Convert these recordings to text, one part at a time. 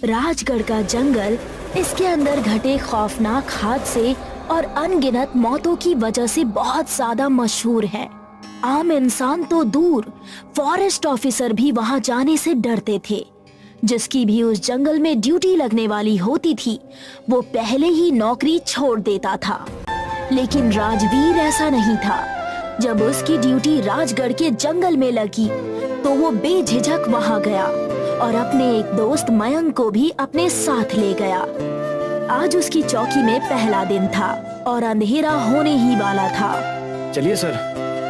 राजगढ़ का जंगल इसके अंदर घटे खौफनाक हादसे और अनगिनत मौतों की वजह से बहुत ज्यादा मशहूर है। आम इंसान तो दूर, फॉरेस्ट ऑफिसर भी वहां जाने से डरते थे। जिसकी भी उस जंगल में ड्यूटी लगने वाली होती थी वो पहले ही नौकरी छोड़ देता था। लेकिन राजवीर ऐसा नहीं था। जब उसकी ड्यूटी राजगढ़ के जंगल में लगी तो वो बेझिझक वहां गया और अपने एक दोस्त मयंक को भी अपने साथ ले गया। आज उसकी चौकी में पहला दिन था और अंधेरा होने ही वाला था। चलिए सर,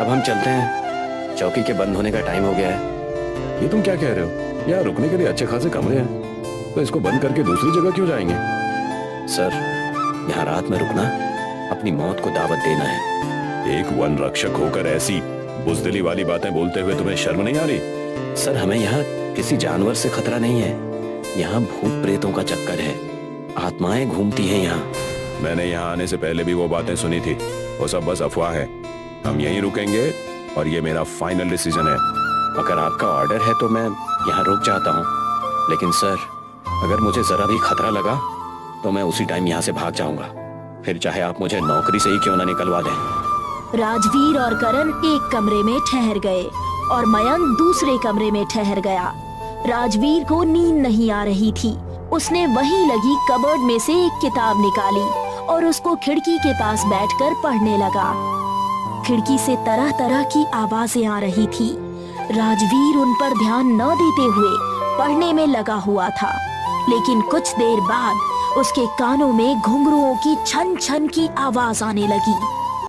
अब हम चलते हैं। चौकी के बंद होने का टाइम हो गया है। ये तुम क्या कह रहे हो? यहाँ रुकने के लिए अच्छे खासे कमरे हैं, तो इसको बंद करके दूसरी जगह क्यों जाएंगे? सर, यहाँ रात में रुकना अपनी मौत को दावत देना है। एक वन रक्षक होकर ऐसी बुज़दिली वाली बातें बोलते हुए तुम्हें शर्म नहीं आ रही? सर, हमें यहाँ किसी जानवर से खतरा नहीं है। यहाँ भूत प्रेतों का चक्कर है, आत्माएं घूमती हैं यहाँ। मैंने यहाँ आने से पहले भी वो बातें सुनी थी। वो सब बस अफवाह है। हम यहीं रुकेंगे और ये मेरा फाइनल डिसीजन है। अगर आपका ऑर्डर है तो मैं यहाँ रुक जाता हूँ, लेकिन सर अगर मुझे जरा भी खतरा लगा तो मैं उसी टाइम यहाँ से भाग जाऊंगा, फिर चाहे आप मुझे नौकरी से ही क्यों ना निकलवा दें। राजवीर और करण एक कमरे में ठहर गए और मयंक दूसरे कमरे में ठहर गया। राजवीर को नींद नहीं आ रही थी। उसने वहीं लगी कबर्ड में से एक किताब निकाली और उसको खिड़की के पास बैठकर पढ़ने लगा। खिड़की से तरह तरह की आवाजें आ रही थी। राजवीर उन पर ध्यान न देते हुए पढ़ने में लगा हुआ था, लेकिन कुछ देर बाद उसके कानों में घुंघरुओं की छन छन की आवाज आने लगी।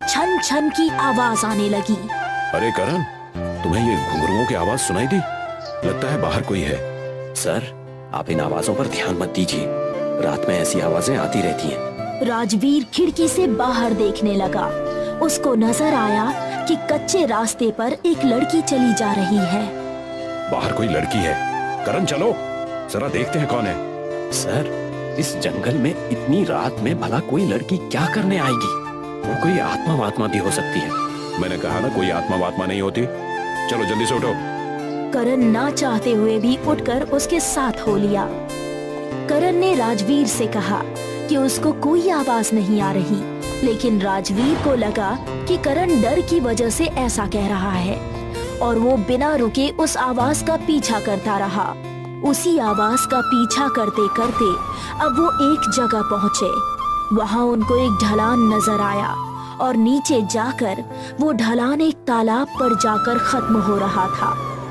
छन छन की आवाज आने लगी। अरे करण, तुम्हें ये घुंघरुओं की आवाज सुनाई दी? लगता है बाहर कोई है। सर, आप इन आवाजों पर ध्यान मत दीजिए, रात में ऐसी आवाजें आती रहती हैं। राजवीर खिड़की से बाहर देखने लगा। उसको नजर आया कि कच्चे रास्ते पर एक लड़की चली जा रही है। बाहर कोई लड़की है। करण चलो, जरा देखते हैं कौन है। सर, इस जंगल में इतनी रात में भला कोई लड़की क्या करने आएगी? वो कोई आत्मा वात्मा भी हो सकती है। मैंने कहा ना, कोई आत्मा वात्मा नहीं होती। चलो जल्दी से उठो। करण ना चाहते हुए भी उठकर उसके साथ हो लिया। करण ने राजवीर से कहा कि उसको कोई आवाज नहीं आ रही, लेकिन राजवीर को लगा कि करण डर की वजह से ऐसा कह रहा है और वो बिना रुके उस आवाज का पीछा करता रहा। उसी आवाज का पीछा करते करते अब वो एक जगह पहुँचे। वहाँ उनको एक ढलान नजर आया और नीचे जाकर वो ढलान एक तालाब पर जाकर खत्म हो रहा था।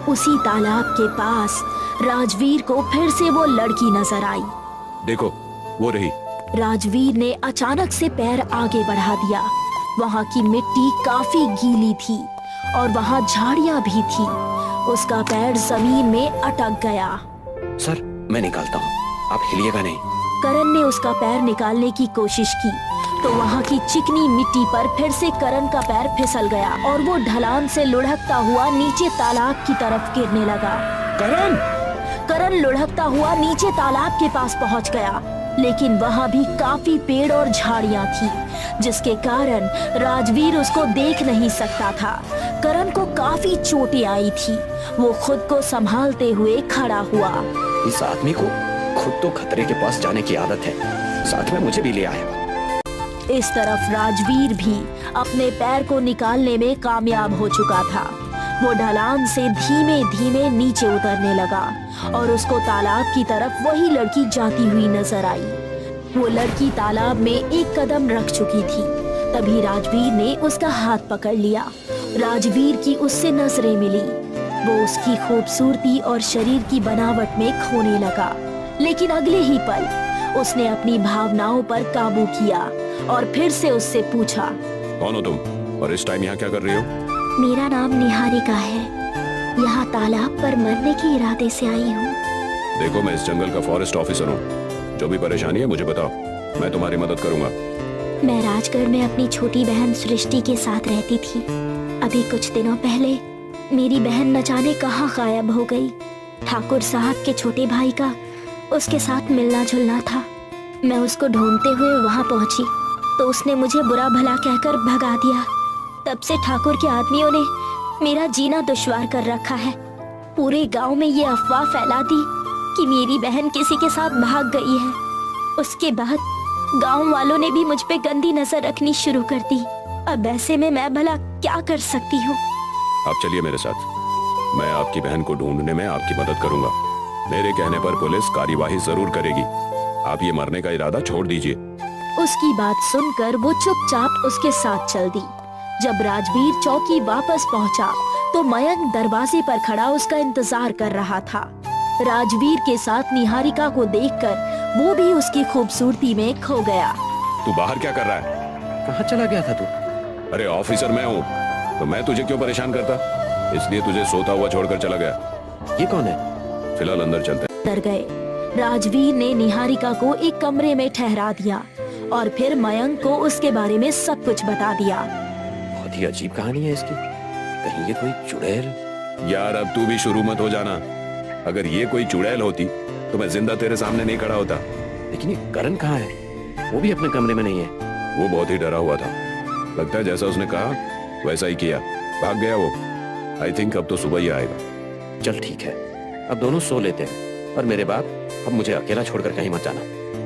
उसी तालाब के पास राजवीर को फिर से वो लड़की नजर आई। देखो, वो रही। राजवीर ने अचानक से पैर आगे बढ़ा दिया। वहाँ की मिट्टी काफी गीली थी और वहाँ झाड़ियाँ भी थी। उसका पैर जमीन में अटक गया। सर, मैं निकालता हूँ, आप हिलिएगा नहीं। करण ने उसका पैर निकालने की कोशिश की तो वहाँ की चिकनी मिट्टी पर फिर से करण का पैर फिसल गया और वो ढलान से लुढ़कता हुआ नीचे तालाब की तरफ गिरने लगा। करण लुढ़कता हुआ नीचे तालाब के पास पहुँच गया, लेकिन वहाँ भी काफी पेड़ और झाड़ियाँ थी, जिसके कारण राजवीर उसको देख नहीं सकता था। करण को काफी चोटें आई थी। वो खुद को संभालते हुए खड़ा हुआ। इस आदमी को खुद तो खतरे के पास जाने की आदत है, साथ में मुझे भी ले आया। इस तरफ राजवीर भी अपने पैर को निकालने में कामयाब हो चुका था। वो ढलान से धीमे धीमे नीचे उतरने लगा और उसको तालाब की तरफ वही लड़की जाती हुई नजर आई। वो लड़की तालाब में एक कदम रख चुकी थी। तभी राजवीर ने उसका हाथ पकड़ लिया। राजवीर की उससे नजरें मिली। वो उसकी खूबसूरती और शरीर की बनावट में खोने लगा, लेकिन अगले ही पल उसने अपनी भावनाओं पर काबू किया और फिर से उससे पूछा, कौन हो तुम और इस टाइम यहाँ क्या कर रही हो? मेरा नाम निहारिका है। यहाँ तालाब पर मरने के इरादे से आई हूँ। देखो, मैं इस जंगल का फॉरेस्ट ऑफिसर हूँ। जो भी परेशानी है मुझे बताओ, मैं तुम्हारी मदद करूँगा। मैं राजगढ़ में अपनी छोटी बहन सृष्टि के साथ रहती थी। अभी कुछ दिनों पहले मेरी बहन न जाने कहाँ गायब हो गई। ठाकुर साहब के छोटे भाई का उसके साथ मिलना जुलना था। मैं उसको ढूंढते हुए वहाँ पहुँची तो उसने मुझे बुरा भला कहकर भगा दिया। तब से ठाकुर के आदमियों ने मेरा जीना दुश्वार कर रखा है। पूरे गांव में ये अफवाह फैला दी कि मेरी बहन किसी के साथ भाग गई है। उसके बाद गांव वालों ने भी मुझ पे गंदी नजर रखनी शुरू कर दी। अब ऐसे में मैं भला क्या कर सकती हूँ? आप चलिए मेरे साथ, मैं आपकी बहन को ढूंढने में आपकी मदद करूंगा। मेरे कहने पर पुलिस कार्यवाही जरूर करेगी। आप ये मरने का इरादा छोड़ दीजिए। उसकी बात सुनकर वो चुपचाप उसके साथ चल दी। जब राजवीर चौकी वापस पहुंचा तो मयंक दरवाजे पर खड़ा उसका इंतजार कर रहा था। राजवीर के साथ निहारिका को देखकर वो भी उसकी खूबसूरती में खो गया। तू बाहर क्या कर रहा है? कहाँ चला गया था तू? अरे ऑफिसर मैं हूँ, तो मैं तुझे क्यों परेशान करता? इसलिए तुझे सोता हुआ छोड़कर चला गया। ये कौन है? फिलहाल अंदर चलते हैं। डर गए। राजवीर ने निहारिका को एक कमरे में ठहरा दिया और फिर मयंक को उसके बारे में सब कुछ बता दिया। बहुत ही अजीब कहानी है इसकी। कहीं ये कोई चुड़ैल? यार अब तू भी शुरू मत हो जाना। अगर ये कोई चुड़ैल होती तो मैं जिंदा तेरे सामने नहीं खड़ा होता। लेकिन ये करण कहाँ है? वो भी अपने कमरे में नहीं है। वो बहुत ही डरा हुआ था। लगता है जैसा उसने कहा वैसा ही किया, भाग गया वो। आई थिंक अब तो सुबह ही आएगा। चल ठीक है, अब दोनों सो लेते हैं। और मेरे बाप, अब मुझे अकेला छोड़कर कहीं मत जाना।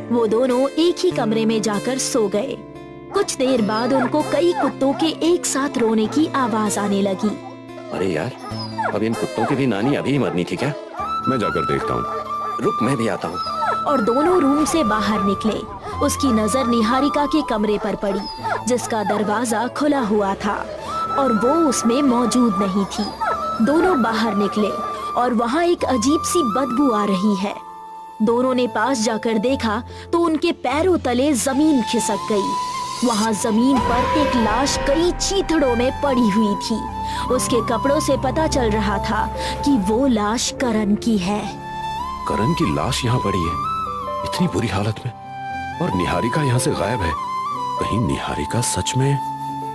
वो दोनों एक ही कमरे में जाकर सो गए। कुछ देर बाद उनको कई कुत्तों के एक साथ रोने की आवाज आने लगी। अरे यार, अब इन कुत्तों की भी नानी अभी ही मरनी थी क्या? मैं जाकर देखता हूँ। रुक, मैं भी आता हूँ। और दोनों रूम से बाहर निकले। उसकी नजर निहारिका के कमरे पर पड़ी, जिसका दरवाजा खुला हुआ था और वो उसमें मौजूद नहीं थी। दोनों बाहर निकले और वहाँ एक अजीब सी बदबू आ रही है। दोनों ने पास जाकर देखा तो उनके पैरों तले जमीन खिसक गई। वहाँ जमीन पर एक लाश कई चीथड़ों में पड़ी हुई थी। उसके कपड़ों से पता चल रहा था कि वो लाश करण की है। करण की लाश यहाँ पड़ी है, इतनी बुरी हालत में, और निहारिका यहाँ से गायब है। कहीं निहारिका सच में?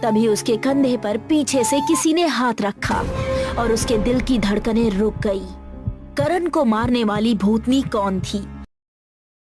तभी उसके कंधे पर पीछे से किसी ने हाथ रखा और उसके दिल की धड़कनें रुक गई। करण को मारने वाली भूतनी कौन थी?